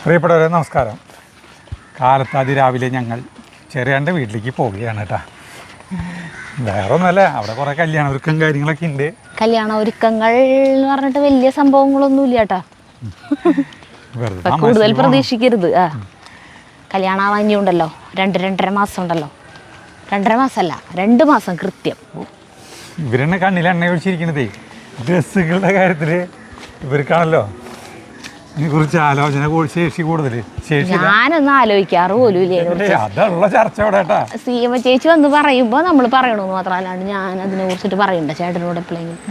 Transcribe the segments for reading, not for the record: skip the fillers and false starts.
പ്രിയപ്പെട്ടവരെ നമസ്കാരം. കാലത്ത് അതിരാവിലെ ഞങ്ങൾ ചെറിയാൻ്റെ വീട്ടിലേക്ക് പോവുകയാണ് കേട്ടോ. വേറെ ഒന്നുമല്ല, അവിടെ കുറേ കല്യാണ ഒരുക്കം കാര്യങ്ങളൊക്കെ ഉണ്ട്. കല്യാണ ഒരുക്കങ്ങൾ എന്ന് പറഞ്ഞിട്ട് വലിയ സംഭവങ്ങളൊന്നും ഇല്ല കേട്ടോ. കൂടുതൽ പ്രതീക്ഷിക്കരുത്. കല്യാണം ഇനിയുണ്ടല്ലോ, 2-2.5 മാസം ഉണ്ടല്ലോ. 2.5 മാസമല്ല, 2 മാസം കൃത്യം. ഇവരെന്നെ കണ്ണിൽ എണ്ണ ഒഴിച്ചിരിക്കണതേ ഡ്രസ്സുകളുടെ കാര്യത്തിൽ. ഇവർക്കാണല്ലോ ഇതിനെക്കുറിച്ച് ആലോചന ശേഷി കൂടുതൽ. ഞാനൊന്നും ആലോചിക്കാറ് പോലും ഇല്ലേ അതുള്ള ചർച്ച അവിടെ കേട്ടാ. സീമ ചേച്ചി വന്ന് പറയുമ്പോൾ നമ്മൾ പറയണമെന്ന് മാത്രം, അല്ലാണ്ട് ഞാൻ അതിനെ കുറിച്ചിട്ട് പറയണ്ട ചേട്ടനോട് എപ്പോഴെങ്കിലും.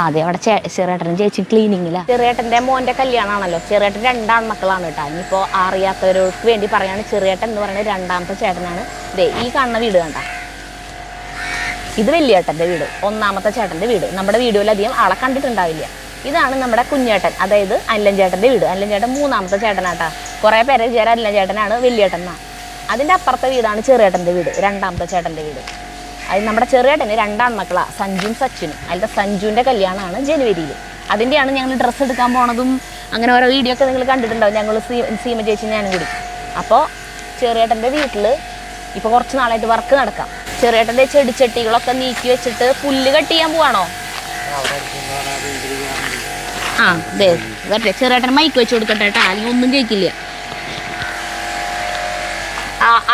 ആദ്യം അവിടെ ചെറിയേട്ടനും ചേച്ചി ക്ലീനിങ്ങിലാണ്. ചെറിയേട്ടൻ്റെ മോൻ്റെ കല്യാണമാണല്ലോ. ചെറിയേട്ടൻ 2 ആൺമക്കളാണ് കേട്ടോ. ഇനിയിപ്പോൾ അറിയാത്തവർക്ക് വേണ്ടി പറയാണ്, ചെറിയേട്ടൻ എന്ന് പറയുന്നത് 2ാമത്തെ ചേട്ടനാണ്. ദേ ഈ കാണുന്ന വീട് കണ്ട, ഇത് വലിയേട്ടൻ്റെ വീട്, 1ാമത്തെ ചേട്ടൻ്റെ വീട്. നമ്മുടെ വീഡിയോയിലധികം ആളെ കണ്ടിട്ടുണ്ടാവില്ല. ഇതാണ് നമ്മുടെ കുഞ്ഞേട്ടൻ, അതായത് അനിലൻ ചേട്ടൻ്റെ വീട്. അനിലൻ ചേട്ടൻ 3ാമത്തെ ചേട്ടനാട്ടാ. കുറേ പേരെ വിചാരം അനിലൻ ചേട്ടനാണ് വലിയേട്ടൻ എന്നാ. അതിൻ്റെ അപ്പുറത്തെ വീടാണ് ചെറിയേട്ടൻ്റെ വീട്, 2ാമത്തെ ചേട്ടൻ്റെ വീട്. അത് നമ്മുടെ ചെറിയേട്ടന് 2 ആൺമക്കളാണ്, സഞ്ജുവും സച്ചിനും. അതിൻ്റെ സഞ്ജുവിൻ്റെ കല്യാണമാണ് ജനുവരിയിൽ. അതിൻ്റെയാണ് ഞങ്ങൾ ഡ്രസ്സ് എടുക്കാൻ പോണതും. അങ്ങനെ ഓരോ വീഡിയോ ഒക്കെ നിങ്ങൾ കണ്ടിട്ടുണ്ടാവും, ഞങ്ങൾ സീമ ചേച്ചി ഞാനും കൂടി. അപ്പോൾ ചെറിയേട്ടൻ്റെ വീട്ടിൽ ഇപ്പോൾ കുറച്ച് നാളായിട്ട് വർക്ക് നടക്കാം. ചെറിയേട്ടൻ്റെ ചെടിച്ചട്ടികളൊക്കെ നീക്കി വെച്ചിട്ട് പുല്ല് കട്ട് ചെയ്യാൻ പോവാണോ? അതെ വരട്ടെ, ചെറിയേട്ടൻ മൈക്ക് വെച്ച് കൊടുക്കട്ടെ കേട്ടോ, അല്ലെങ്കിൽ ഒന്നും കേൾക്കില്ല.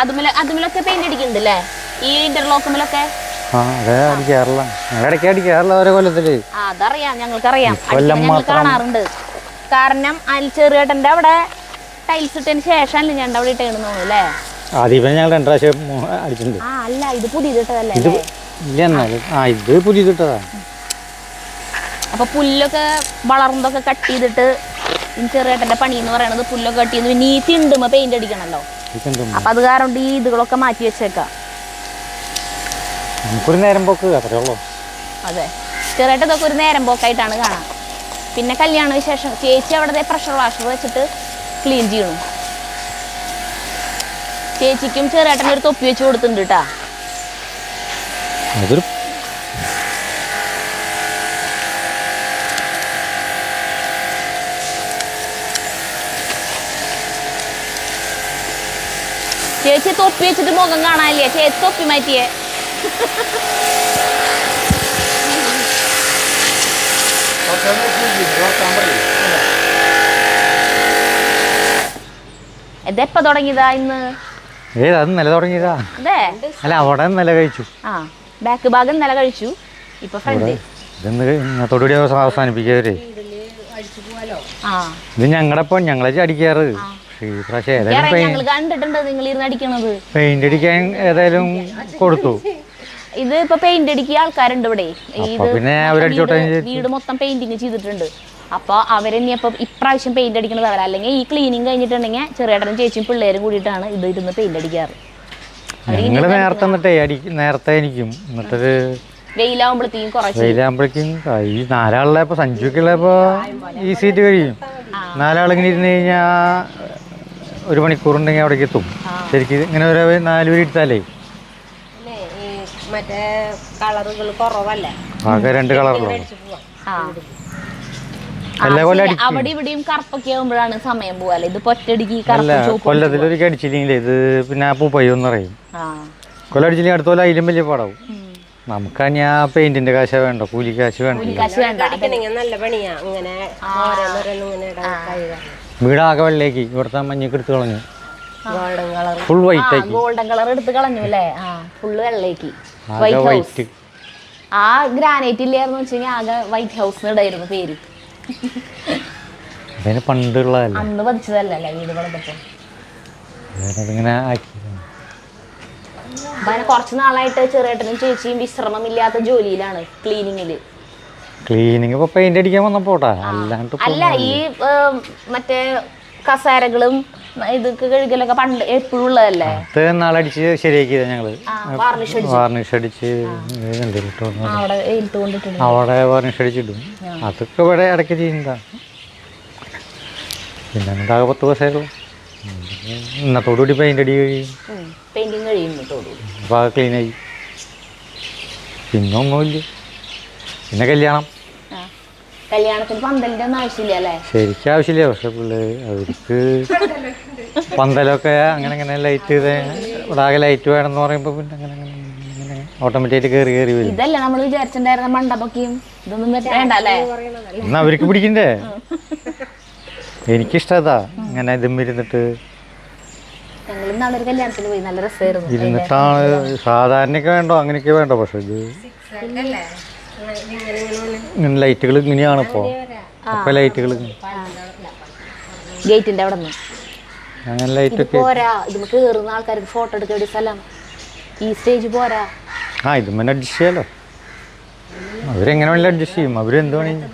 അതുമല്ലൊക്കെ പെയിന്റ് അടിക്കുന്നുണ്ട് അല്ലേ, ഈ ഇന്റർലോക്കുമല്ലൊക്കെ. അതറിയാം, ഞങ്ങൾക്കറിയാം, ഞങ്ങൾ കാണാറുണ്ട്. കാരണം ചെറിയേട്ടൻ്റെ അവിടെ ടൈൽസ് ഇട്ടതിന് ശേഷമല്ലേ ഞാൻ അവിടെ ഇട്ടേന്ന് തോന്നുന്നു അല്ലേ? അല്ല, ഇത് പുതിയതിട്ടതല്ലേ? അപ്പൊ പുല്ലൊക്കെ വളർന്നതൊക്കെ കട്ട് ചെയ്തിട്ട്, ചെറിയേട്ടൻ്റെ പണി എന്ന് പറയുന്നത് പുല്ലൊക്കെ കട്ട് ചെയ്ത് പിന്നെ ഈ തിണ്ടുമ്പോ പെയിന്റ് അടിക്കണല്ലോ. അപ്പൊ അത് കാരണം ഈ ഇതുകളൊക്കെ മാറ്റി വെച്ചേക്കാം. അതെ, ചെറിയേട്ടൻ ഇതൊക്കെ ഒരു നേരം പോക്കായിട്ടാണ് കാണാം. പിന്നെ കല്യാണ വിശേഷം ചേച്ചി അവിടെ പ്രഷർ വാഷർ വെച്ചിട്ട് ക്ലീൻ ചെയ്യണം. ചേച്ചിക്കും ചെറിയേട്ടൻ ഒരു തൊപ്പി വെച്ച് കൊടുത്തിട്ടുണ്ട് കേട്ടാ. ചേച്ചി തൊപ്പി വെച്ചിട്ട് മുഖം കാണാനില്ലേ? ചേച്ചി തൊപ്പി മാറ്റിയേ. ഇതെപ്പോ തുടങ്ങിയതാ? ഇന്ന് തുടങ്ങിയതാ. അല്ല, അവിടെ നില കഴിച്ചു. ബാക്ക് ഭാഗം നില കഴിച്ചു. ഇപ്പൊ ഫ്രണ്ട് അവസാനിപ്പിക്കവരെ ഇത് ഞങ്ങളെ അടിക്കാറ്. ഞങ്ങൾ കണ്ടിട്ടുണ്ട് നിങ്ങൾ ഇരുന്ന് അടിക്കണത്. പെയിന്റ് അടിക്കാൻ ഏതായാലും കൊടുത്തു. ഇത് ഇപ്പൊ പെയിന്റ് അടിക്കിയ ആൾക്കാരുണ്ട് ഇവിടെ. വീട് മൊത്തം പെയിന്റിങ് ചെയ്തിട്ടുണ്ട്. അപ്പൊ അവരെന്നിയപ്പോ ഇപ്രാവശ്യം പെയിന്റ് അടിക്കുന്നത് അവരാ. അല്ലെങ്കിൽ ഈ ക്ലീനിങ് കഴിഞ്ഞിട്ടുണ്ടെങ്കിൽ ചെറിയേട്ടനും ചേച്ചിയും പിള്ളേരും കൂടിയിട്ടാണ് ഇത് ഇരുന്ന് പെയിന്റ് അടിക്കാറ്. നേരത്തെ എനിക്കും എന്നിട്ടൊരു വെയിലാവുമ്പോഴത്തേക്കും ഈ 4 ആളുടെ ഇപ്പൊ സഞ്ജുക്കുള്ളപ്പോ ഈ സീറ്റ് കഴിയും. 4 ആളിങ്ങനെ ഇരുന്ന് കഴിഞ്ഞാ 1 മണിക്കൂറുണ്ടെങ്കിൽ അവിടേക്ക് എത്തും. ശരിക്കും ഇങ്ങനെ ഒരു 4 പേര് എടുത്താലേ മറ്റേ കളറുകൾ കുറവല്ലേ, ആകെ 2 കളറുള്ളൂ. അവിടെ ഇവിടെയും കറുപ്പൊക്കെ ആകുമ്പോഴാണ് സമയം പോവാല്ലേ. ഇത് പൊറ്റടിക്ക് കൊല്ലത്തിലൊരിക്കൽ അടിച്ചില്ലെങ്കിൽ ഇത് പിന്നെ പൂപ്പയ്യൊന്നും അറിയും. കൊല്ലടിച്ചില്ലെങ്കിൽ അടുത്ത കൊല്ലം അതിലും വലിയ പാടാവും. നമുക്ക് ആ പെയിന്റിന്റെ കാശ വേണ്ട, കൂലി കാശ് വേണ്ട. നല്ല പണിയാ. ഇങ്ങനെ വീടാകെ വെള്ളേക്ക് ഇവിടുത്തെ മഞ്ഞൊക്കെ എടുത്ത് കളഞ്ഞു. ഫുൾ വൈറ്റ് ആക്കി, ഗോൾഡൻ കളർ എടുത്ത് കളഞ്ഞു അല്ലേ? ഫുള്ള് വെള്ളേക്ക് വൈറ്റ്. ആ ഗ്രാനൈറ്റ് ഇല്ലായിരുന്നു വെച്ചാൽ ആകെ വൈറ്റ് ഹൗസ് ഇടായിരുന്നു പേര്. പണ്ടുള്ളതല്ല, അന്ന് പതിച്ചതല്ലേ വീട് പണിതപ്പോ. കുറച്ച് നാളായിട്ട് ചെറിയേട്ടനും ചേച്ചിയും വിശ്രമമില്ലാത്ത ജോലിയിലാണ്, ക്ലീനിങ്. പെയിന്റ് അടിക്കാൻ വന്നപ്പോട്ടാ. അല്ല, ഈ മറ്റേ കസേരകളും ഇതൊക്കെ കഴുകലൊക്കെ പണ്ട് എപ്പോഴും ഉള്ളതല്ലേ. നാളടിച്ച് ശരിയാക്കിയതാ ഞങ്ങള്. വാർണിഷ് അടിച്ച് അവിടെ വാർണിഷ് അടിച്ചിടും. അതൊക്കെ ഇവിടെ ഇടയ്ക്ക് ചെയ്യുന്നതാ. പിന്നെ ആകെ 10 ദിവസമായുള്ളൂ. ഇന്നത്തോടുകൂടി പെയിന്റ് അടി കഴിയും, അപ്പോൾ ക്ലീനായി. പിന്നെ ഒന്നുമില്ല. പിന്നെ കല്യാണം കല്യാണത്തിന് പന്തലിന്റെ ഒന്നും ആവശ്യമില്ല അല്ലേ? ശരിക്കും ആവശ്യമില്ല, പക്ഷെ പിള്ളേർ അവർക്ക് പന്തലൊക്കെ അങ്ങനെ ലൈറ്റ് ഇതാകെ ലൈറ്റ് വേണമെന്ന് പറയുമ്പോൾ പിന്നെ അങ്ങനെ ഓട്ടോമാറ്റിക്കായിട്ട് കയറി വരും. ഇതല്ല നമ്മൾ വിചാരിച്ചിട്ടുണ്ടായിരുന്ന മണ്ഡപക്കും ഇതൊന്നും വേണ്ട അല്ലേ? എന്നാ അവർക്ക് പിടിക്കണ്ടേ? എനിക്കിഷ്ടതാ ഇങ്ങനെ ഇതും ഇരുന്നിട്ട് ഞങ്ങൾ നാളൊരു കല്യാണത്തിന് പോയി, നല്ല രസമായിരുന്നു. ഇരുന്നിട്ടാണ് സാധാരണയൊക്കെ വേണ്ടോ അങ്ങനെയൊക്കെ വേണ്ടോ, പക്ഷെ ഇത് ഇങ്ങനെ ലൈറ്റുകൾ ഇങ്ങനെയാണ് ഇപ്പൊ ലൈറ്റുകൾ ഗേറ്റിന്റെ അവിടെ നിന്ന് അങ്ങനെ ലൈറ്റൊക്കെ പോരാ. ഇത് കയറുന്ന ആൾക്കാർക്ക് ഫോട്ടോ എടുക്കാൻ ഒരു സ്ഥലം, ഈ സ്റ്റേജ് പോരാ. ഇതും പിന്നെ അഡ്ജസ്റ്റ് ചെയ്യാലോ, അവരെങ്ങനെ വേണമെങ്കിലും അഡ്ജസ്റ്റ് ചെയ്യും. അവരെന്ത് വേണമെങ്കിൽ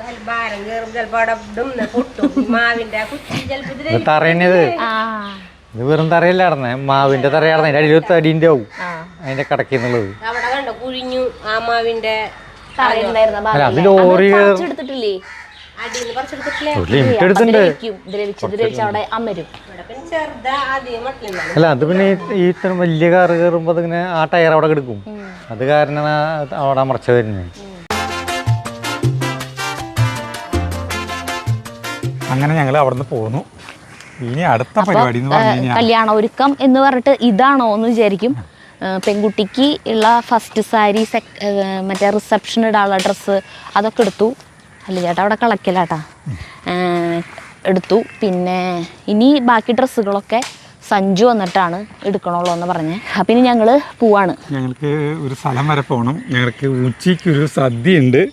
ഇത് തറയണത്, ഇത് വെറും തറയല്ല നടന്നേ, മാവിന്റെ തറയാർന്നേ, അതിന്റെ അടിയിൽ തടീന്റെ ആവും അതിന്റെ കടക്കുന്നുള്ളത്. അല്ല അത് ലോറി എടുത്തിട്ടില്ലേ? ലിമിറ്റ് എടുത്തിട്ടുണ്ട്. അല്ല അത് പിന്നെ ഈ ഇത്തരം വലിയ കാറ് കയറുമ്പോ അതിങ്ങനെ ആ ടയർ അവിടെ കിടക്കും, അത് കാരണം അവിടെ അമർച്ച വരുന്നത്. അങ്ങനെ ഞങ്ങൾ അവിടെ നിന്ന് പോന്നു. ഇനി അടുത്ത പരിപാടി കല്യാണ ഒരുക്കം എന്ന് പറഞ്ഞിട്ട് ഇതാണോ എന്ന് വിചാരിക്കും. പെൺകുട്ടിക്ക് ഉള്ള ഫസ്റ്റ് സാരി, മറ്റേ റിസപ്ഷൻ ഇടാനുള്ള ഡ്രസ്സ് അതൊക്കെ എടുത്തു. അല്ല ചേട്ടാ അവിടെ കളക്കലാട്ടാ, എടുത്തു. പിന്നെ ഇനി ബാക്കി ഡ്രസ്സുകളൊക്കെ സഞ്ജു വന്നിട്ടാണ് എടുക്കണുള്ളൂ എന്ന് പറഞ്ഞ്. അപ്പം ഇനി ഞങ്ങൾ പോവാണ്. ഞങ്ങൾക്ക് ഒരു സ്ഥലം വരെ പോകണം. ഞങ്ങൾക്ക് ഉച്ചയ്ക്കൊരു സദ്യ ഉണ്ട്.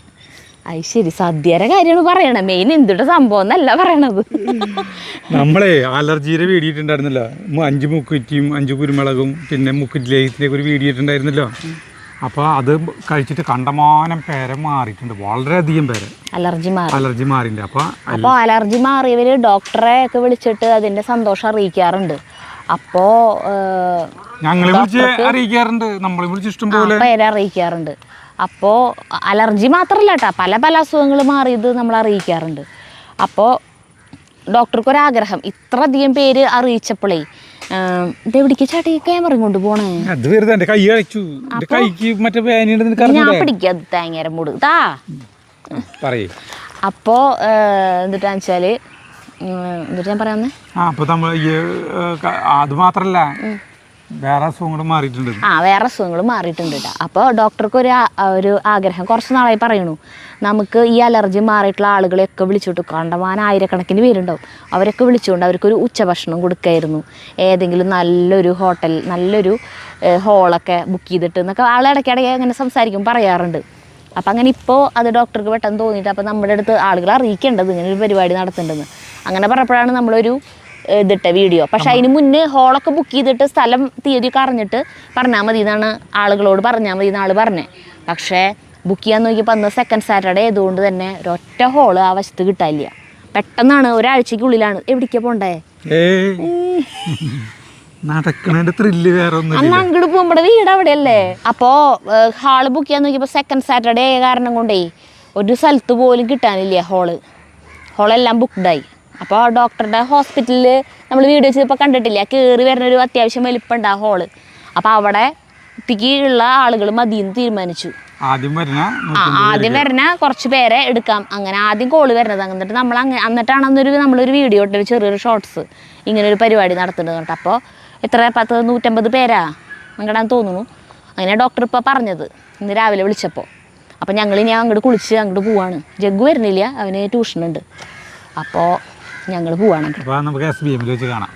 അത് ശരി, സദ്യയുടെ കാര്യമാണ് പറയണേ, മെയിൻ എന്തുട്ട് സംഭവം എന്നല്ല പറയണത്. നമ്മളെ അലർജിയുടെ വീഡിയോ ഇട്ടുണ്ടായിരുന്നല്ലോ, 5 മുക്കുറ്റിയും 5 കുരുമുളകും പിന്നെ മുക്കുറ്റിലേക്ക് ഒരു വീഡിയോ ഇട്ടുണ്ടായിരുന്നല്ലോ. അപ്പോൾ അത് കഴിച്ചിട്ട് കണ്ടമാനം പേരെ മാറിയിട്ടുണ്ട്, വളരെയധികം പേര് അലർജി മാറിയിട്ടുണ്ട്. അപ്പോൾ അലർജി മാറിയവർ ഡോക്ടറെ ഒക്കെ വിളിച്ചിട്ട് അതിൻ്റെ സന്തോഷം അറിയിക്കാറുണ്ട്. അപ്പോൾ ഞങ്ങളെ വിളിച്ച് അറിയിക്കാറുണ്ട്, നമ്മളെ വിളിച്ച് ഇഷ്ടം പോലെ പേരെ അറിയിക്കാറുണ്ട്. അപ്പോൾ അലർജി മാത്രമല്ല കേട്ടോ, പല പല അസുഖങ്ങൾ മാറിയത് നമ്മൾ അറിയിക്കാറുണ്ട്. അപ്പോൾ ഡോക്ടർക്കൊരാഗ്രഹം, ഇത്രയധികം പേര് അറിയിച്ചപ്പോഴേ ഇതെവിടേക്ക് ചേട്ടാ ഈ ക്യാമറ കൊണ്ട് പോണേ? അത് വെറുതെ എൻ്റെ കൈ കഴിച്ചു, കൈക്ക് മറ്റേ ഞാൻ പിടിക്കാം തേങ്ങേരം മൂട് താ പറയേ. അപ്പോൾ എന്നിട്ടാന്ന് വെച്ചാൽ എന്നിട്ട് ഞാൻ പറയാമെന്ന് അപ്പോൾ നമ്മൾ അത് മാത്രമല്ല വേറെ അസുഖങ്ങൾ മാറിയിട്ടുണ്ട്. വേറെ അസുഖങ്ങൾ മാറിയിട്ടുണ്ട് കേട്ടോ. അപ്പോൾ ഡോക്ടർക്ക് ഒരു ആഗ്രഹം കുറച്ച് നാളായി പറയണു, നമുക്ക് ഈ അലർജി മാറിയിട്ടുള്ള ആളുകളെയൊക്കെ വിളിച്ചിട്ട് കണ്ടമാനം ആയിരക്കണക്കിന് പേരുണ്ടാവും, അവരൊക്കെ വിളിച്ചുകൊണ്ട് അവർക്കൊരു ഉച്ചഭക്ഷണം കൊടുക്കായിരുന്നു, ഏതെങ്കിലും നല്ലൊരു ഹോട്ടൽ, നല്ലൊരു ഹോളൊക്കെ ബുക്ക് ചെയ്തിട്ട് എന്നൊക്കെ ആളിടയ്ക്കിടയ്ക്ക് അങ്ങനെ സംസാരിക്കും, പറയാറുണ്ട്. അപ്പം അങ്ങനെ ഇപ്പോൾ അത് ഡോക്ടർക്ക് പെട്ടെന്ന് തോന്നിയിട്ട് അപ്പോൾ നമ്മുടെ അടുത്ത് ആളുകളെ അറിയിക്കേണ്ടത് ഇങ്ങനൊരു പരിപാടി നടത്തുന്നുണ്ടെന്ന്. അങ്ങനെ പറഞ്ഞപ്പോഴാണ് നമ്മളൊരു ഇതിട്ട വീഡിയോ. പക്ഷെ അതിന് മുന്നേ ഹോളൊക്കെ ബുക്ക് ചെയ്തിട്ട് സ്ഥലം തീയതിയൊക്കെ അറിഞ്ഞിട്ട് പറഞ്ഞാൽ മതി എന്നാണ് ആളുകളോട് പറഞ്ഞാൽ മതി എന്നാൾ പറഞ്ഞത്. പക്ഷേ ബുക്ക് ചെയ്യാൻ നോക്കിയപ്പോൾ അന്ന് സെക്കൻഡ് സാറ്റർഡേ ആയതുകൊണ്ട് തന്നെ ഒരൊറ്റ ഹോള് ആ വശത്ത് കിട്ടാനില്ല. പെട്ടെന്നാണ്, ഒരാഴ്ചക്കുള്ളിലാണ്. എവിടേക്കാണ് പോണ്ടേ? അന്ന് അങ്ങോട്ട് പോകുമ്പോൾ വീട് അവിടെയല്ലേ. അപ്പോൾ ഹാള് ബുക്ക് ചെയ്യാൻ നോക്കിയപ്പോൾ സെക്കൻഡ് സാറ്റർഡേ ആയ കാരണം കൊണ്ടേ ഒരു സ്ഥലത്ത് പോലും കിട്ടാനില്ല ഹോളെല്ലാം ബുക്ക്ഡായി. അപ്പോൾ ഡോക്ടറുടെ ഹോസ്പിറ്റലിൽ നമ്മൾ വീഡിയോ ചെയ്തപ്പോൾ കണ്ടിട്ടില്ല, കയറി വരുന്നൊരു അത്യാവശ്യം വലിപ്പമുണ്ട് ആ ഹോള്. അപ്പോൾ അവിടെ ഉള്ള ആളുകൾ മതിയെന്ന് തീരുമാനിച്ചു. ആദ്യം വരുന്ന കുറച്ച് പേരെ എടുക്കാം, അങ്ങനെ ആദ്യം കോള് വരുന്നത്. എന്നിട്ട് എന്നിട്ടാണ് നമ്മളൊരു വീഡിയോ ഇട്ടൊരു ചെറിയൊരു ഷോർട്സ് ഇങ്ങനൊരു പരിപാടി നടത്തുന്നത് കേട്ടോ. അപ്പോൾ എത്ര 150 പേരാ അങ്ങടാന്ന് തോന്നുന്നു. അങ്ങനെ ഡോക്ടർ ഇപ്പോൾ പറഞ്ഞത് ഇന്ന് രാവിലെ വിളിച്ചപ്പോൾ. അപ്പോൾ ഞങ്ങളിനി അങ്ങോട്ട് കുളിച്ച് അങ്ങോട്ട് പോവാണ്. ജഗ്ഗു വരുന്നില്ല, അവന് ട്യൂഷനുണ്ട്. അപ്പോൾ ഞങ്ങൾ പോവാണ്. നമുക്ക് SBM വെച്ച് കാണാം.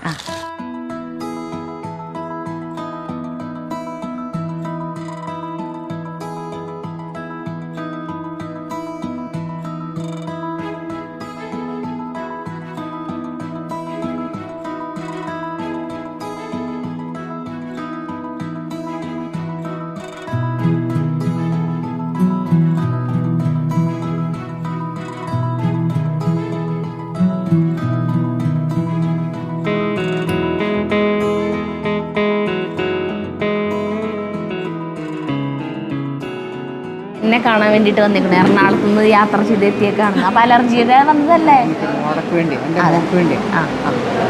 എന്നെ കാണാൻ വേണ്ടിയിട്ട് വന്നിരിക്കണേ, എറണാകുളത്ത് നിന്ന് യാത്ര ചെയ്തെത്തിയേക്കാണ്. അപ്പോൾ അലർജിയുടെ വന്നതല്ലേ?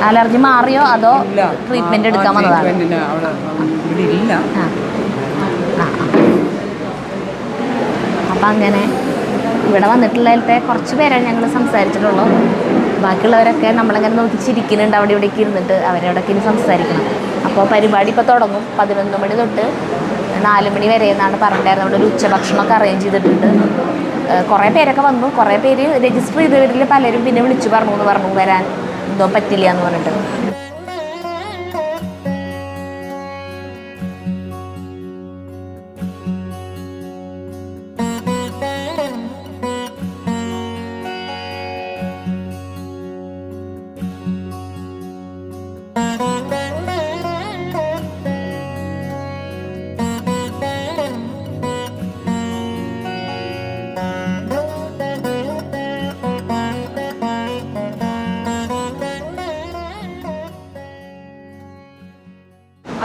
അലർജി മാറിയോ അതോ ട്രീറ്റ്മെന്റ് എടുക്കാൻ വന്നതാണ്? അപ്പം അങ്ങനെ ഇവിടെ വന്നിട്ടുള്ളതിലത്തെ കുറച്ച് പേരെ ഞങ്ങൾ സംസാരിച്ചിട്ടുള്ളൂ. ബാക്കിയുള്ളവരൊക്കെ നമ്മളിങ്ങനെ നോക്കി ചിരിക്കുന്നുണ്ട് അവിടെ ഇവിടേക്ക് ഇരുന്നിട്ട്. അവരവിടേക്ക് ഇനി സംസാരിക്കണം. അപ്പോൾ പരിപാടി ഇപ്പോൾ തുടങ്ങും 11 മണി തൊട്ട് 4 മണി വരെ എന്നാണ് പറഞ്ഞിട്ടുണ്ടായിരുന്നത്. അവിടെ ഒരു ഉച്ചഭക്ഷണമൊക്കെ അറേഞ്ച് ചെയ്തിട്ടുണ്ട്. കുറേ പേരൊക്കെ വന്നു. കുറേ പേര് രജിസ്റ്റർ ചെയ്തവരിൽ പലരും പിന്നെ വിളിച്ചു പറഞ്ഞു വരാൻ എന്തോ പറ്റില്ല എന്ന് പറഞ്ഞിട്ട്.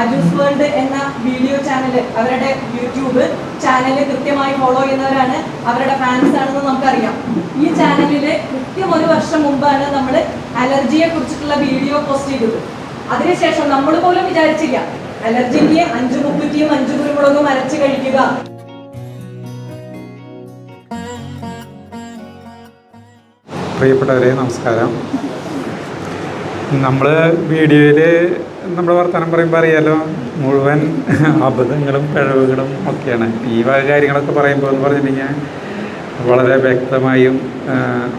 അജൂസ് വേൾഡ് എന്ന വീഡിയോ ചാനൽ, അവരുടെ യൂട്യൂബ് ചാനൽ കൃത്യമായി ഫോളോ ചെയ്യുന്നവരാണ്, അവരുടെ ഫാൻസ് ആണെന്ന് നമുക്കറിയാം. ഈ ചാനലിൽ കൃത്യം 1 വർഷം മുമ്പാണ് നമ്മൾ അലർജിയെ കുറിച്ചിട്ടുള്ള വീഡിയോ പോസ്റ്റ് ചെയ്തത്. അതിനുശേഷം നമ്മൾ പോലും വിചാരിച്ചില്ല അലർജിക്ക് 5 മുക്കുറ്റിയും 5 കുരുമുളകും അരച്ച് കഴിക്കുക. പ്രിയപ്പെട്ടവരെ നമസ്കാരം. നമ്മൾ വീഡിയോയിൽ നമ്മൾ വർത്തമാനം പറയുമ്പോൾ അറിയാലോ മുഴുവൻ അബദ്ധങ്ങളും പിഴവുകളും ഒക്കെയാണ്. ഈ വക കാര്യങ്ങളൊക്കെ പറയുമ്പോൾ എന്ന് പറഞ്ഞിട്ടുണ്ടെങ്കിൽ വളരെ വ്യക്തമായും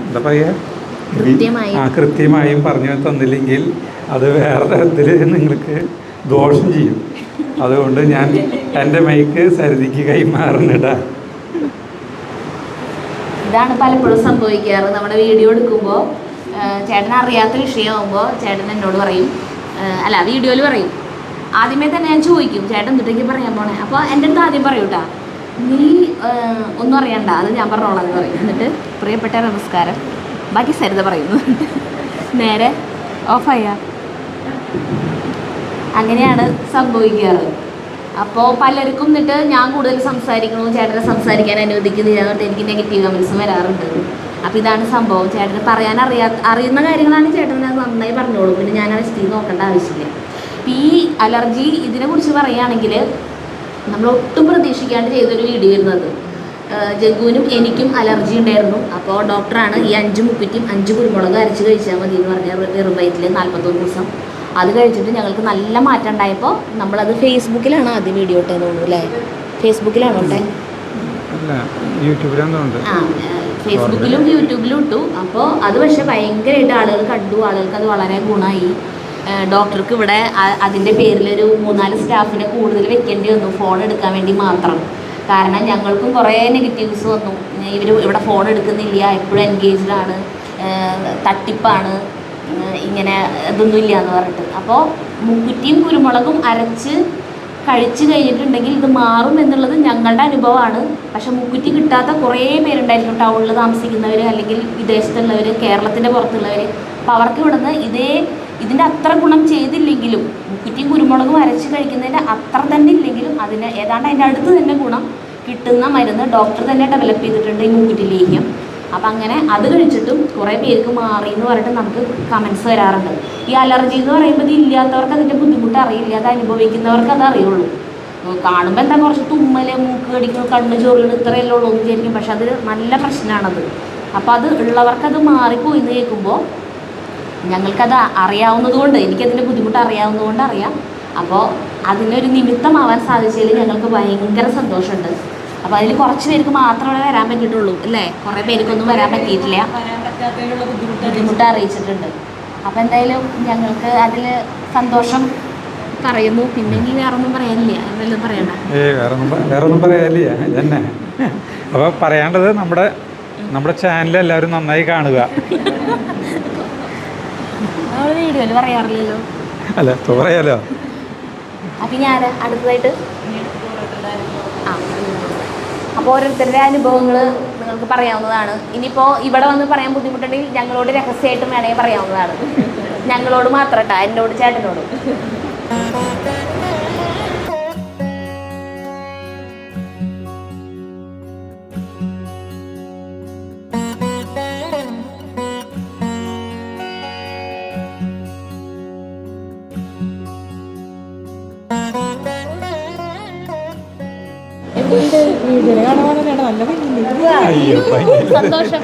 എന്താ പറയുക കൃത്യമായും പറഞ്ഞു തന്നില്ലെങ്കിൽ അത് വേറെ തരത്തിൽ നിങ്ങൾക്ക് ദോഷം ചെയ്യും. അതുകൊണ്ട് ഞാൻ എൻ്റെ മൈക്ക് സരിതിക്ക് കൈമാറുന്നിടാ. ഇതാണ് പലപ്പോഴും സംഭവിക്കാറ്. നമ്മുടെ വീഡിയോ എടുക്കുമ്പോൾ ചേട്ടൻ അറിയാത്ത വിഷയമാകുമ്പോൾ ചേട്ടൻ എന്നോട് പറയും, അല്ല വീഡിയോയിൽ പറയും. ആദ്യമേ തന്നെ ഞാൻ ചോദിക്കും ചേട്ടൻ എന്തിട്ടേക്ക് പറയാൻ പോണേ. അപ്പോൾ എൻ്റെ അടുത്ത് ആദ്യം പറയൂ കേട്ടോ, നീ ഒന്നും അറിയണ്ട, അത് ഞാൻ പറഞ്ഞോളാം എന്ന് പറയും. എന്നിട്ട് പ്രിയപ്പെട്ട നമസ്കാരം ബാക്കി സരിത പറയുന്നു. നേരെ ഓഫായ അങ്ങനെയാണ് സംഭവിക്കാറ്. അപ്പോൾ പലർക്കും എന്നിട്ട് ഞാൻ കൂടുതൽ സംസാരിക്കണു, ചേട്ടനെ സംസാരിക്കാൻ അനുവദിക്കുന്നില്ല എന്നിട്ട് എനിക്ക് നെഗറ്റീവ് കമൻസും വരാറുണ്ട്. അപ്പോൾ ഇതാണ് സംഭവം. ചേട്ടന് പറയാൻ അറിയുന്ന കാര്യങ്ങളാണ് ചേട്ടൻ അത് നന്നായി പറഞ്ഞോളൂ. പിന്നെ ഞാൻ അത് സ്ഥിതി നോക്കേണ്ട ആവശ്യമില്ല. അപ്പോൾ ഈ അലർജി ഇതിനെക്കുറിച്ച് പറയുകയാണെങ്കിൽ നമ്മൾ ഒട്ടും പ്രതീക്ഷിക്കാണ്ട് ചെയ്തൊരു വീഡിയോ ഇരുന്നത്. ജഗ്ഗുവിനും എനിക്കും അലർജി ഉണ്ടായിരുന്നു. അപ്പോൾ ഡോക്ടറാണ് ഈ 5 മുക്കുറ്റിയും 5 കുരുമുളക് അരച്ച് കഴിച്ചാൽ മതി എന്ന് പറഞ്ഞാൽ വെറും വയറ്റിൽ 41 ദിവസം. അത് കഴിച്ചിട്ട് ഞങ്ങൾക്ക് നല്ല മാറ്റം ഉണ്ടായപ്പോൾ നമ്മളത് ഫേസ്ബുക്കിലാണ് ആദ്യം വീഡിയോ ഇട്ടതെന്ന് തോന്നുന്നു അല്ലേ? ഫേസ്ബുക്കിലാണോ ഇട്ടേ? ആ, ഫേസ്ബുക്കിലും യൂട്യൂബിലും ഇട്ടു. അപ്പോൾ അത് പക്ഷേ ഭയങ്കരമായിട്ട് ആളുകൾ കണ്ടു. ആളുകൾക്ക് അത് വളരെ ഗുണമായി. ഡോക്ടർക്ക് ഇവിടെ അതിൻ്റെ പേരിലൊരു 3-4 സ്റ്റാഫിനെ കൂടുതൽ വെക്കേണ്ടി വന്നു ഫോൺ എടുക്കാൻ വേണ്ടി മാത്രം. കാരണം ഞങ്ങൾക്കും കുറേ നെഗറ്റീവ്സ് വന്നു. ഇവർ ഇവിടെ ഫോൺ എടുക്കുന്നില്ല, എപ്പോഴും എൻഗേജ്ഡ് ആണ്, തട്ടിപ്പാണ്, ഇങ്ങനെ ഇതൊന്നും ഇല്ല എന്ന് പറഞ്ഞിട്ട്. അപ്പോൾ മുക്കുറ്റിയും കുരുമുളകും അരച്ച് കഴിച്ച് കഴിഞ്ഞിട്ടുണ്ടെങ്കിൽ ഇത് മാറും എന്നുള്ളത് ഞങ്ങളുടെ അനുഭവമാണ്. പക്ഷെ മുക്കുറ്റി കിട്ടാത്ത കുറേ പേരുണ്ടായിരിക്കും, ടൗണിൽ താമസിക്കുന്നവർ അല്ലെങ്കിൽ വിദേശത്തുള്ളവർ, കേരളത്തിൻ്റെ പുറത്തുള്ളവർ. അപ്പോൾ അവർക്ക് ഇവിടുന്ന് ഇതിൻ്റെ അത്ര ഗുണം ചെയ്തില്ലെങ്കിലും മുക്കുറ്റിയും കുരുമുളകും അരച്ച് കഴിക്കുന്നതിൻ്റെ അത്ര തന്നെ ഇല്ലെങ്കിലും അതിന് ഏതാണ്ട് അതിൻ്റെ അടുത്ത് തന്നെ ഗുണം കിട്ടുന്ന മരുന്ന് ഡോക്ടർ തന്നെ ഡെവലപ്പ് ചെയ്തിട്ടുണ്ട്, ഈ മുക്കുറ്റി ലേഹ്യം. അപ്പം അങ്ങനെ അത് കഴിച്ചിട്ടും കുറേ പേർക്ക് മാറി എന്ന് പറഞ്ഞിട്ട് നമുക്ക് കമൻസ് വരാറുണ്ട്. ഈ അലർജി എന്ന് പറയുമ്പോൾ ഇത് ഇല്ലാത്തവർക്ക് അതിൻ്റെ ബുദ്ധിമുട്ട് അറിയില്ല, അത് അനുഭവിക്കുന്നവർക്ക് അത് അറിയുള്ളൂ. കാണുമ്പോൾ എന്താ കുറച്ച് തുമ്മല്, മൂക്ക് കടിക്കുന്നു, കണ്ണ് ചൊറിയണം, ഇത്രയല്ലേ ഉള്ളൂ എന്ന് വിചാരിക്കും. പക്ഷെ അത് നല്ല പ്രശ്നമാണത്. അപ്പോൾ അത് ഉള്ളവർക്കത് മാറിപ്പോയി എന്ന് കേൾക്കുമ്പോൾ ഞങ്ങൾക്കത് അറിയാവുന്നത് കൊണ്ട്, എനിക്കതിൻ്റെ ബുദ്ധിമുട്ട് അറിയാവുന്നത് കൊണ്ട് അറിയാം. അപ്പോൾ അതിനൊരു നിമിത്തമാവാൻ സാധിച്ചതിൽ ഞങ്ങൾക്ക് ഭയങ്കര സന്തോഷമുണ്ട്. അപ്പോൾ അതിൽ കുറച്ച് പേർക്ക് മാത്രമേ വരാൻ പറ്റിയിട്ടുള്ളൂ അല്ലേ? കുറേ പേർക്കൊന്നും വരാൻ പറ്റിയിട്ടില്ല, ബുദ്ധിമുട്ട് അറിയിച്ചിട്ടുണ്ട്. അപ്പോൾ എന്തായാലും ഞങ്ങൾക്ക് അതിൽ സന്തോഷം പറയുന്നു. പിന്നെ ഇനി വേറൊന്നും പറയാനില്ല, വല്ലതും പറയണ്ട? വേറൊന്നും പറയാനില്ല തന്നെ. അപ്പോൾ പറയേണ്ടത് നമ്മുടെ ചാനൽ എല്ലാവരും നന്നായി കാണുക. നമ്മൾ വീഡിയോയിൽ പറയാറില്ലല്ലോ. അല്ല പറയാലോ. അപ്പം ഞാൻ അടുത്തതായിട്ട് അപ്പോൾ ഓരോരുത്തരുടെ അനുഭവങ്ങൾ നിങ്ങൾക്ക് പറയാവുന്നതാണ്. ഇനിയിപ്പോൾ ഇവിടെ വന്ന് പറയാൻ ബുദ്ധിമുട്ടുണ്ടെങ്കിൽ ഞങ്ങളോട് രഹസ്യമായിട്ടും വേണമെങ്കിൽ പറയാവുന്നതാണ്. ഞങ്ങളോട് മാത്രം കേട്ടോ, എന്നോട് ചേട്ടനോടും. സന്തോഷം.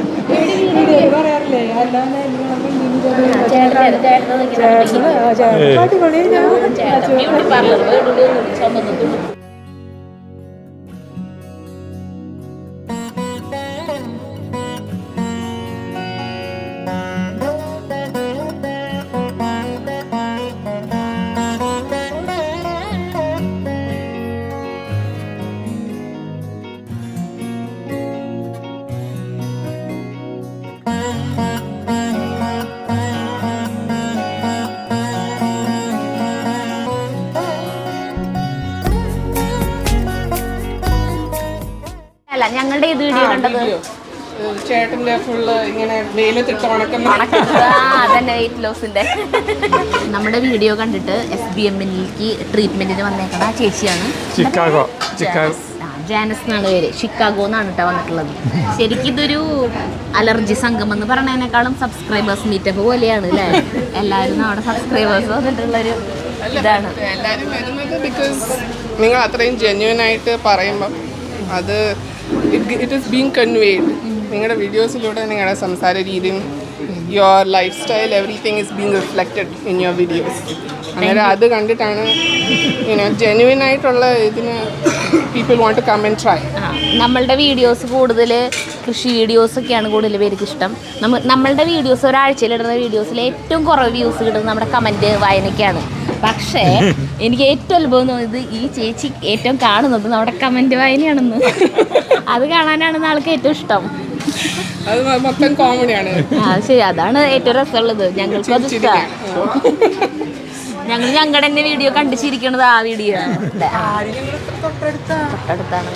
അല്ല, ഞങ്ങളുടെ ഇത് വീഡിയോ കണ്ടത് ചേട്ടന്റെ ഫുള്ള് ഇങ്ങനെ വെയിലത്തിട്ട് ഉണക്കുന്ന അതന്നെ വെയിറ്റ് ലോസിന്റെ. നമ്മുടെ വീഡിയോ കണ്ടിട്ട് SBMലേക്ക് ട്രീറ്റ്മെന്റിന് വന്നേക്കണ ചേച്ചിയാണ്. ചിക്കാഗോ ജാനസ് എന്നാണ് പേര്. ഷിക്കാഗോ എന്നാണ് കേട്ടോ വന്നിട്ടുള്ളത്. ശരിക്കും ഇതൊരു അലർജി സംഘം എന്ന് പറയുന്നതിനേക്കാളും സബ്സ്ക്രൈബേഴ്സ് മീറ്റപ്പ് പോലെയാണ് അല്ലേ? എല്ലാവരും നമ്മുടെ സബ്സ്ക്രൈബേഴ്സ് വന്നിട്ടുള്ളൊരു ഇതാണ്. എല്ലാവരും വരുന്നത് ബിക്കോസ് നിങ്ങൾ അത്രയും ജെന്യൂൻ ആയിട്ട് പറയുമ്പം അത് ഇറ്റ് ഈസ് ബീങ് കൺവേഡ്. നിങ്ങളുടെ വീഡിയോസിലൂടെ നിങ്ങളുടെ സംസാര രീതിയും your lifestyle everything is being reflected in your videos. അന്നേരം അത് കണ്ടിട്ടാണ് ജെന്യൂൻ ആയിട്ടുള്ള ഇതിന് people want to come and try. നമ്മളുടെ വീഡിയോസ് കൂടുതൽ കൃഷി വീഡിയോസൊക്കെയാണ് കൂടുതൽ പേർക്ക് ഇഷ്ടം. നമ്മളുടെ വീഡിയോസ് ഒരാഴ്ചയിലിടുന്ന വീഡിയോസിൽ ഏറ്റവും കുറവ് വ്യൂസ് കിട്ടുന്നത് നമ്മുടെ കമൻറ്റ് വായനയ്ക്കാണ്. പക്ഷേ എനിക്ക് ഏറ്റവും അത്ഭുതം തോന്നിയത് ഈ ചേച്ചി ഏറ്റവും കാണുന്നത് നമ്മുടെ കമൻറ്റ് വായനയാണെന്ന്. അത് കാണാനാണ് ആൾക്ക് ഏറ്റവും ഇഷ്ടം. അത് മൊത്തം കോമഡിയാണ്. ശരി, അതാണ് ഏറ്റവും രസമുള്ളത്. ഞങ്ങൾക്ക് അത് ഇഷ്ടമാണ്. ഞങ്ങൾ ഞങ്ങളുടെ തന്നെ വീഡിയോ കണ്ടിച്ചിരിക്കണത് ആ വീഡിയോ തൊട്ടടുത്താണ്.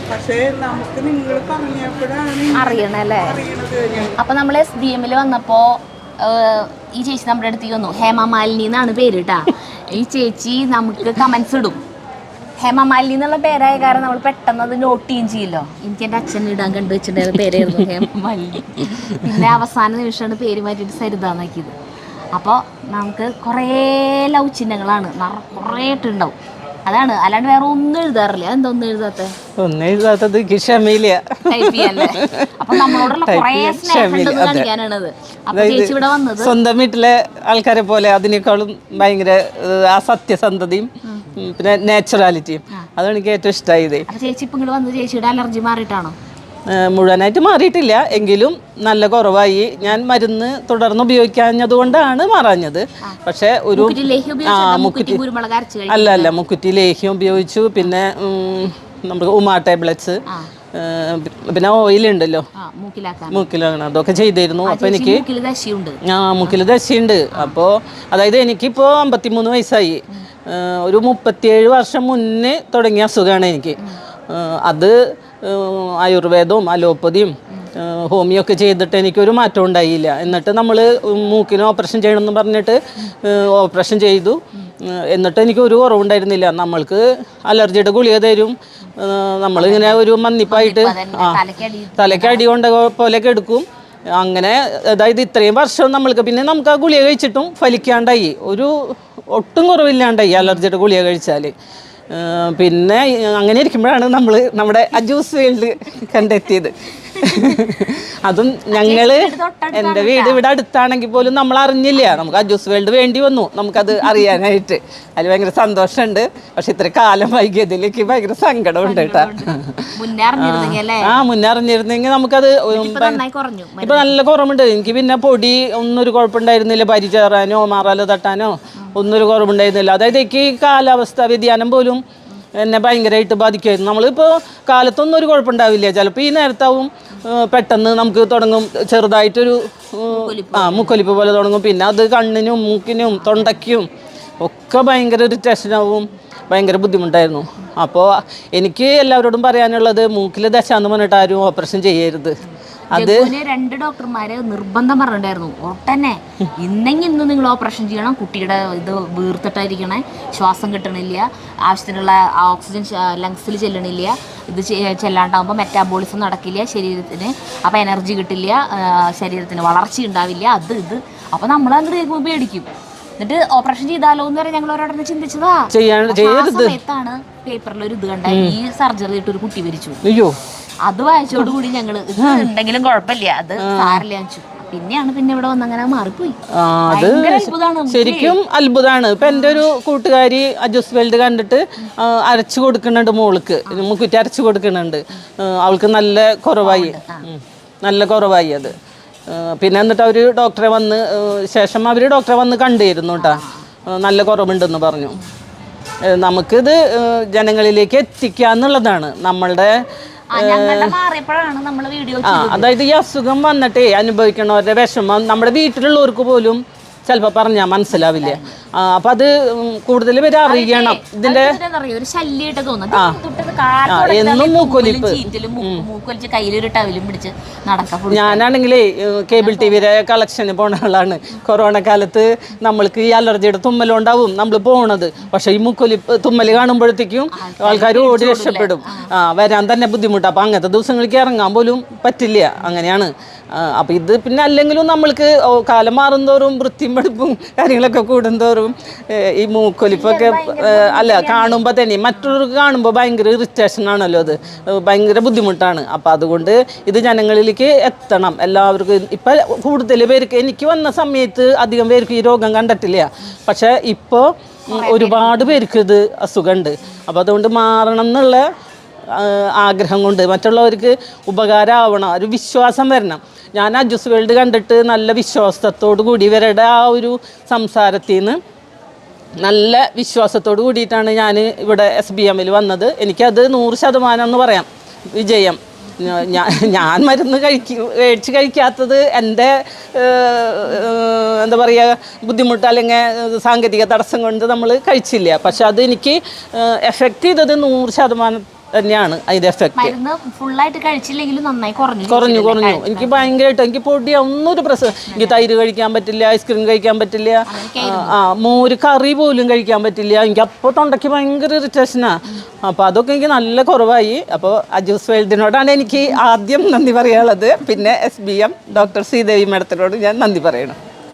അറിയണല്ലേ? അപ്പൊ നമ്മൾ SBMൽ വന്നപ്പോ ഈ ചേച്ചി നമ്മുടെ അടുത്തേക്ക് വന്നു. ഹേമമാലിനി എന്നാണ് പേര് കേട്ടാ. ഈ ചേച്ചി നമുക്ക് കമന്റ്സ് ഇടും. ഹേമമാലിനി എന്നുള്ള പേരായ കാരണം നമ്മൾ പെട്ടെന്ന് അത് നോട്ട് ചെയ്യുകയും ചെയ്യല്ലോ. എനിക്ക് എൻ്റെ അച്ഛൻ ഇടാൻ കണ്ടുവച്ചിട്ടുണ്ടായിരുന്ന പേരായിരുന്നു ഹേമമാലിനി. പിന്നെ അവസാന നിമിഷമാണ് പേര് മാറ്റിയിട്ട് സരിതാന്നാക്കിയത്. അപ്പോൾ നമുക്ക് കുറേ ലവ് ചിഹ്നങ്ങളാണ് കുറേ ഇട്ടുണ്ടാവും. അതാണ്, അല്ലാണ്ട് വേറെ ഒന്നും എഴുതാറില്ല. അതെന്താ ഒന്നും എഴുതാത്ത? ഒന്നും എഴുതാത്തത് ക്ഷമയില്ല. ടൈപ്പ് ചെയ്യാനല്ലേ? അപ്പൊ നമ്മളോടുള്ള കുറേ സ്നേഹം ഉണ്ടെന്ന് കാണിക്കാനാണത്. അപ്പൊ ചേച്ചി ഇവിടെ വന്നത് സ്വന്തം വീട്ടിലെ ആൾക്കാരെ പോലെ അതിനേക്കാളും ഭയങ്കര ആ സത്യസന്ധതയും പിന്നെ നാച്ചുറാലിറ്റിയും അതാണ് എനിക്ക് ഏറ്റവും ഇഷ്ടമായത്. അപ്പൊ ചേച്ചി ഇപ്പൊ ഇങ്ങോട്ട് വന്നത് ചേച്ചിയുടെ അലർജി മാറിയിട്ടാണോ? മുഴുവനായിട്ട് മാറിയിട്ടില്ല, എങ്കിലും നല്ല കുറവായി. ഞാൻ മരുന്ന് തുടർന്ന് ഉപയോഗിക്കാഞ്ഞത് കൊണ്ടാണ് മാറാഞ്ഞത്. പക്ഷെ ഒരു അല്ല മുക്കുറ്റി ലേഹ്യം ഉപയോഗിച്ചു. പിന്നെ നമുക്ക് ഉമാ ടാബ്ലറ്റ്സ്, പിന്നെ ഓയിൽ ഉണ്ടല്ലോ മൂക്കിലാണ്, അതൊക്കെ ചെയ്തിരുന്നു. അപ്പൊ എനിക്ക് മൂക്കിൽ ദശയുണ്ട്. അപ്പോൾ അതായത് എനിക്കിപ്പോൾ 53 വയസ്സായി. ഒരു 37 വർഷം മുന്നേ തുടങ്ങിയ അസുഖമാണ് എനിക്ക്. അത് ആയുർവേദവും അലോപ്പതിയും ഹോമിയോ ഒക്കെ ചെയ്തിട്ട് എനിക്കൊരു മാറ്റം ഉണ്ടായില്ല. എന്നിട്ട് നമ്മൾ മൂക്കിന് ഓപ്പറേഷൻ ചെയ്യണമെന്ന് പറഞ്ഞിട്ട് ഓപ്പറേഷൻ ചെയ്തു. എന്നിട്ട് എനിക്കൊരു കുറവുണ്ടായിരുന്നില്ല. നമ്മൾക്ക് അലർജിയുടെ ഗുളിക തരും. നമ്മളിങ്ങനെ ഒരു മന്നിപ്പായിട്ട് തലയ്ക്ക് അടി കൊണ്ട പോലെയൊക്കെ എടുക്കും. അങ്ങനെ അതായത് ഇത്രയും വർഷം നമ്മൾക്ക് പിന്നെ നമുക്ക് ആ ഗുളിക കഴിച്ചിട്ടും ഫലിക്കാണ്ടായി. ഒരു ഒട്ടും കുറവില്ലാണ്ടായി അലർജിയുടെ ഗുളിക കഴിച്ചാൽ. പിന്നെ അങ്ങനെ ഇരിക്കുമ്പോഴാണ് നമ്മൾ നമ്മുടെ അജൂസ് വേൾഡ് കണ്ടെത്തിയത്. അതും ഞങ്ങള് എൻ്റെ വീട് ഇവിടെ അടുത്താണെങ്കിൽ പോലും നമ്മൾ അറിഞ്ഞില്ല. നമുക്ക് അജൂസ് വേൾഡ് വേണ്ടി വന്നു നമുക്കത് അറിയാനായിട്ട്. അതിൽ ഭയങ്കര സന്തോഷമുണ്ട്. പക്ഷെ ഇത്ര കാലം വൈകിയതിലേക്ക് ഭയങ്കര സങ്കടമുണ്ട് കേട്ടോ. മുന്നേ അറിഞ്ഞിരുന്നെങ്കിൽ നമുക്കത് ഇപ്പൊ നല്ല കുറവുണ്ട്. എനിക്ക് പിന്നെ പൊടി ഒന്നും ഒരു കുഴപ്പമുണ്ടായിരുന്നില്ല. പരിചേറാനോ മാറാലോ തട്ടാനോ ഒന്നും ഒരു കുറവുണ്ടായിരുന്നില്ല. അതായത് എനിക്ക് ഈ കാലാവസ്ഥ വ്യതിയാനം പോലും എന്നെ ഭയങ്കരമായിട്ട് ബാധിക്കുമായിരുന്നു. നമ്മളിപ്പോൾ കാലത്തൊന്നും ഒരു കുഴപ്പമുണ്ടാവില്ല. ചിലപ്പോൾ ഈ നേരത്താവും പെട്ടെന്ന് നമുക്ക് തുടങ്ങും ചെറുതായിട്ടൊരു മുക്കൊലിപ്പ് പോലെ തുടങ്ങും. പിന്നെ അത് കണ്ണിനും മൂക്കിനും തൊണ്ടയ്ക്കും ഒക്കെ ഭയങ്കര ഒരു ടെൻഷനാവും. ഭയങ്കര ബുദ്ധിമുട്ടായിരുന്നു. അപ്പോൾ എനിക്ക് എല്ലാവരോടും പറയാനുള്ളത് മൂക്കിൽ ദശ എന്ന് പറഞ്ഞിട്ട് ആരും ഓപ്പറേഷൻ ചെയ്യരുത്. അത് 2 ഡോക്ടർമാര് നിർബന്ധം പറഞ്ഞിട്ടുണ്ടായിരുന്നു. ഒട്ടന്നെ ഇന്ന് നിങ്ങൾ ഓപ്പറേഷൻ ചെയ്യണം, കുട്ടിയുടെ ഇത് വീർത്തിട്ടായിരിക്കണേ, ശ്വാസം കിട്ടണില്ല, ആവശ്യത്തിനുള്ള ഓക്സിജൻ ലങ്സിൽ ചെല്ലണില്ല, ഇത് ചെല്ലാണ്ടാകുമ്പോൾ മെറ്റാബോളിസം നടക്കില്ല ശരീരത്തിന്, അപ്പോൾ എനർജി കിട്ടില്ല, ശരീരത്തിന് വളർച്ച ഉണ്ടാവില്ല, അത് ഇത്. അപ്പോൾ നമ്മൾ അങ്ങോട്ട് കേൾക്കുമ്പോൾ പേടിക്കും. എന്നിട്ട് ഓപ്പറേഷൻ ചെയ്താലോ എന്ന് വരെ ഞങ്ങൾ ഓരോടെ ചിന്തിച്ചതാ. സമയത്താണ് പേപ്പറിൽ ഒരു ഇത് കണ്ട ഈ സർജറി ഇട്ട് ഒരു കുട്ടി മരിച്ചു. അയ്യോ, അത് വായിച്ചോടുകൂടി ഞങ്ങള് ഉണ്ടെങ്കിലും കുഴപ്പമില്ല, അത് സാരില്ല വെച്ചു. പിന്നെയാണ് ഇവിടെ വന്നങ്ങനെ മാറിപ്പോയി. അത് ശരിക്കും അത്ഭുതമാണ്. ഇപ്പൊ എൻ്റെ ഒരു കൂട്ടുകാരി അജുസ് വേൾഡ് കണ്ടിട്ട് അരച്ചു കൊടുക്കുന്നുണ്ട് മോൾക്ക്, മുക്കുറ്റി അരച്ചു കൊടുക്കുന്നുണ്ട്. അവൾക്ക് നല്ല കുറവായി, നല്ല കുറവായി അത്. പിന്നെ എന്നിട്ട് അവർ ഡോക്ടറെ വന്ന് ശേഷം അവർ ഡോക്ടറെ വന്ന് കണ്ടിരുന്നു കേട്ടോ, നല്ല കുറവുണ്ടെന്ന് പറഞ്ഞു. നമുക്കിത് ജനങ്ങളിലേക്ക് എത്തിക്കുക എന്നുള്ളതാണ് നമ്മളുടെ. അതായത് ഈ അസുഖം വന്നിട്ടേ അനുഭവിക്കണവരുടെ വിഷമം നമ്മുടെ വീട്ടിലുള്ളവർക്ക് പോലും ചിലപ്പോൾ പറഞ്ഞാൽ മനസ്സിലാവില്ല. അപ്പൊ അത് കൂടുതൽ പേര് അറിയണം. ഇതിന്റെ ഒരു ശല്യമായിട്ട് തോന്നുന്നു. എന്നും മൂക്കൊലിപ്പ്. ഞാനാണെങ്കിലേ കേബിൾ ടിവിയുടെ കളക്ഷന് പോണ ആളാണ്. കൊറോണ കാലത്ത് നമ്മൾക്ക് ഈ അലർജിയുടെ തുമ്മലുണ്ടാവും നമ്മൾ പോണത്. പക്ഷെ ഈ മൂക്കൊലിപ്പ് തുമ്മല് കാണുമ്പോഴത്തേക്കും ആൾക്കാർ ഓടി രക്ഷപ്പെടും. വരാൻ തന്നെ ബുദ്ധിമുട്ടാണ്. അപ്പൊ അങ്ങനത്തെ ദിവസങ്ങൾക്ക് ഇറങ്ങാൻ പോലും പറ്റില്ല. അങ്ങനെയാണ്. അപ്പം ഇത് പിന്നെ അല്ലെങ്കിലും നമ്മൾക്ക് കാലം മാറുന്തോറും വൃത്തിയും വെടുപ്പും കാര്യങ്ങളൊക്കെ കൂടുന്തോറും ഈ മൂക്കൊലിപ്പൊക്കെ കാണുമ്പോൾ തന്നെ മറ്റുള്ളവർക്ക് കാണുമ്പോൾ ഭയങ്കര ഇറിറ്റേഷൻ ആണല്ലോ, അത് ഭയങ്കര ബുദ്ധിമുട്ടാണ്. അപ്പം അതുകൊണ്ട് ഇത് ജനങ്ങളിലേക്ക് എത്തണം എല്ലാവർക്കും. ഇപ്പം കൂടുതൽ പേർക്ക്, എനിക്ക് വന്ന സമയത്ത് അധികം പേർക്ക് ഈ രോഗം കണ്ടിട്ടില്ല. പക്ഷേ ഇപ്പോൾ ഒരുപാട് പേർക്ക് ഇത് അസുഖമുണ്ട്. അപ്പം അതുകൊണ്ട് മാറണം എന്നുള്ള ആഗ്രഹം കൊണ്ട് മറ്റുള്ളവർക്ക് ഉപകാരമാവണം, ഒരു വിശ്വാസം വരണം. ഞാൻ അജുസ് വേൾഡ് കണ്ടിട്ട് നല്ല വിശ്വാസത്തോടു കൂടി ഇവരുടെ ആ ഒരു സംസാരത്തിൽ നിന്ന് നല്ല വിശ്വാസത്തോടു കൂടിയിട്ടാണ് ഞാൻ ഇവിടെ SBMൽ വന്നത്. എനിക്കത് 100% എന്ന് പറയാം വിജയം. ഞാൻ മരുന്ന് മേടിച്ച് കഴിക്കാത്തത് എൻ്റെ എന്താ പറയുക ബുദ്ധിമുട്ട് അല്ലെങ്കിൽ സാങ്കേതിക തടസ്സം കൊണ്ട് നമ്മൾ കഴിച്ചില്ല. പക്ഷെ അത് എനിക്ക് എഫക്റ്റ് ചെയ്തത് 100% തന്നെയാണ് അതിന്റെ എഫക്റ്റ്. ഫുള്ളായിട്ട് കഴിച്ചില്ലെങ്കിലും നന്നായി കുറഞ്ഞു. എനിക്ക് ഭയങ്കരമായിട്ട് എനിക്ക് പൊടി ഒന്നൊരു പ്രശ്നം. എനിക്ക് തൈര് കഴിക്കാൻ പറ്റില്ല, ഐസ്ക്രീം കഴിക്കാൻ പറ്റില്ല, മോര് കറി പോലും കഴിക്കാൻ പറ്റില്ല. എനിക്ക് അപ്പോൾ തൊണ്ടയ്ക്ക് ഭയങ്കര ഇറിറ്റേഷനാണ്. അപ്പോൾ അതൊക്കെ എനിക്ക് നല്ല കുറവായി. അപ്പോൾ അജുസ് വേൾഡിനോടാണ് എനിക്ക് ആദ്യം നന്ദി പറയാനുള്ളത്. പിന്നെ SBM ഡോക്ടർ ശ്രീദേവി മാഡത്തിനോട് ഞാൻ നന്ദി പറയണം.